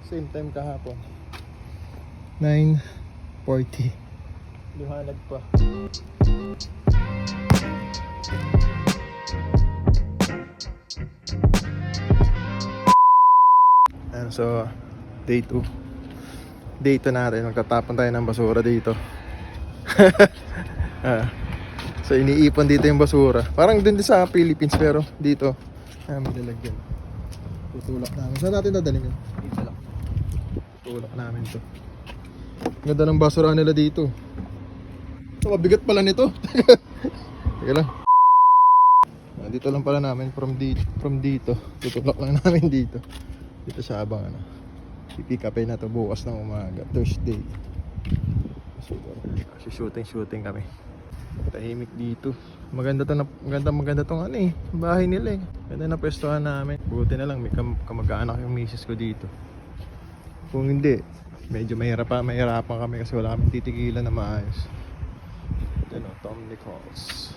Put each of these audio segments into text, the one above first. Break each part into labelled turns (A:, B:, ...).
A: Same time kahapon. 9:40. Liwanag pa. And so, day 2. Day 2 natin. Magtatapon tayo ng basura dito. So, iniipon dito yung basura. Parang din sa Philippines, pero dito may lalagyan. Tutulak namin. Saan natin dadalhin yun? Dito lang. Tutulak namin to. Ganda ng basura nila dito. So, mabigat pala nito. Teka lang. Dito lang pala namin from dito. Tutulak lang namin dito. Dito sa abang pipick upin na to bukas ng umaga, Thursday. So, shooting kami. Tahimik dito. Maganda tong bahay nila eh. Ganda na pwestuhan namin. Buti na lang may kamag-anak yung misis ko dito. Kung hindi, medyo mahirapan kami kasi wala kaming titigilan na maayos. Tom Nichols.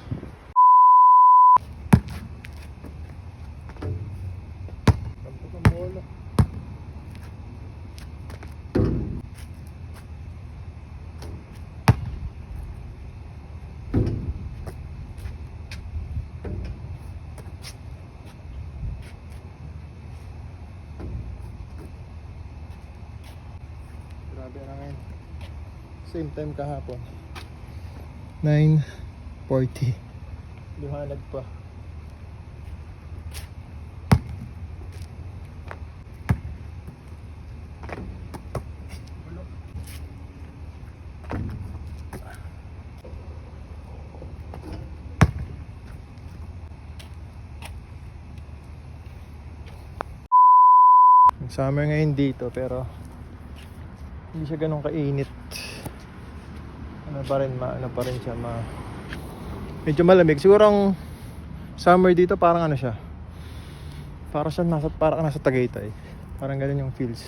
A: Grabe na ngayon. Same time kahapon. 9:40. Liwanag pa. Summer ngayon dito pero hindi siya ganun kainit. Ano pa rin siya medyo malamig. Siguro ang summer dito parang siya. Parang nasa Tagaytay. Parang ganun yung feels.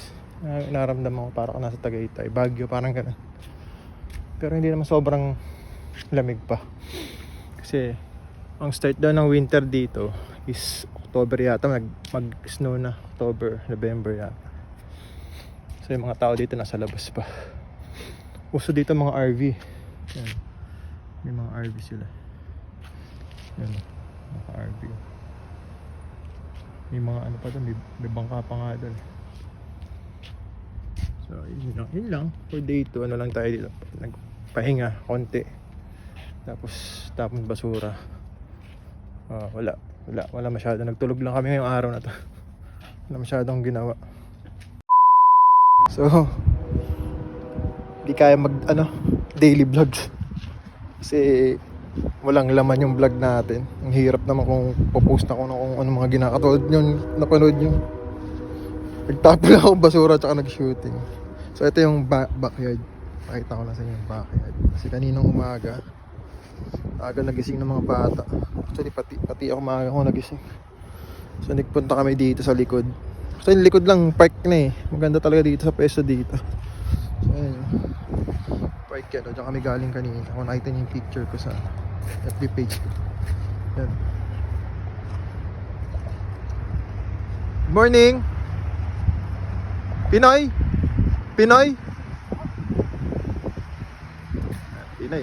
A: Naramdaman ko parang nasa Tagaytay, Baguio, parang ganun. Pero hindi naman sobrang lamig pa. Kasi ang start daw ng winter dito is October yata, mag-snow na. October, November yata. So yung mga tao dito nasa labas pa. Uso dito mga RV. Yan. May mga RV sila. Yan, mga RV. May mga pa doon, may bangka pa nga doon. So yun lang for day 2. Lang tayo dito, nagpahinga konti. Tapos tapon basura. Wala masyado. Nagtulog lang kami ngayong araw na to. Wala masyadong ginawa. So di kaya daily vlogs kasi walang laman yung vlog natin. Ang hirap naman kung popost ako na kung ano mga ginakatulad yun, napanood nyo. Nagtapo lang ako basura tsaka nag-shooting. So ito yung backyard. Pakita ko lang sa inyo yung backyard. Kasi kaninang umaga aga nagising ng mga bata. Actually pati ako maaga ako nagising. So nagpunta kami dito sa likod. So yung likod lang park na eh. Maganda talaga dito sa pwesto dito. So ayun, park yan. Diyan kami galing kanina. Kung nakita niyo yung picture ko sa FB page ko. Yan. Morning Pinoy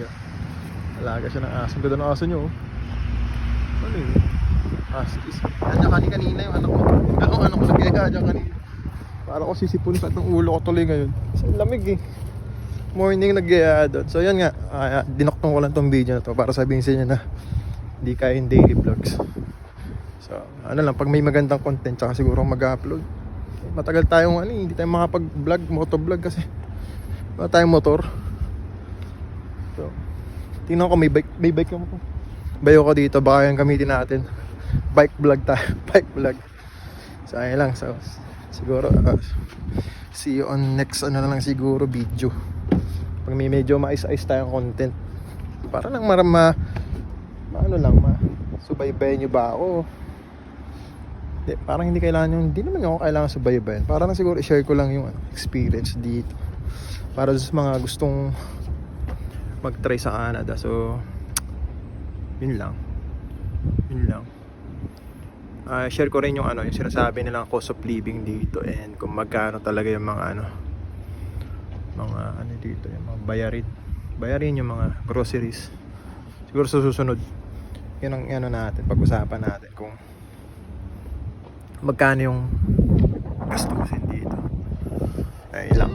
A: oh. Alaga siya ng aso. Ganda ng aso nyo oh. Ano yun? Huskies. Yan kanina yung anak ko. Dalawang anak ko nag-iaya dyan kanina. Para ko sisipon sa itong ulo ko tuloy ngayon. Kasi lamig eh. Morning nag-iaya doon. So yan nga, dinoktong ko lang tong video na to para sabihin sa inyo na hindi kaya yung daily vlogs. So lang, pag may magandang content tsaka siguro mag-upload. Matagal tayong hindi tayo makapag-vlog, motovlog kasi wala tayong motor. So tingnan ko may bike ako. Bayo ko dito, baka yung gamitin natin. Bike vlog tayo. Bike vlog. So ayun lang. So siguro see you on next na lang siguro video. Pag may medyo mais-ais tayong content. Para lang subaybayan nyo ba ako. Parang hindi naman ako kailangan subaybayan. Parang siguro i-share ko lang yung experience dito. Para sa mga gustong mag-try sa Canada. So yun lang. share ko rin yung ano, yung sinasabi nilang cost of living dito and kung magkano talaga yung mga ano dito, yung mga bayarin yung mga groceries. Siguro sa susunod yun ang ano natin, pag-usapan natin kung magkano yung gastusin dito. Ay lang.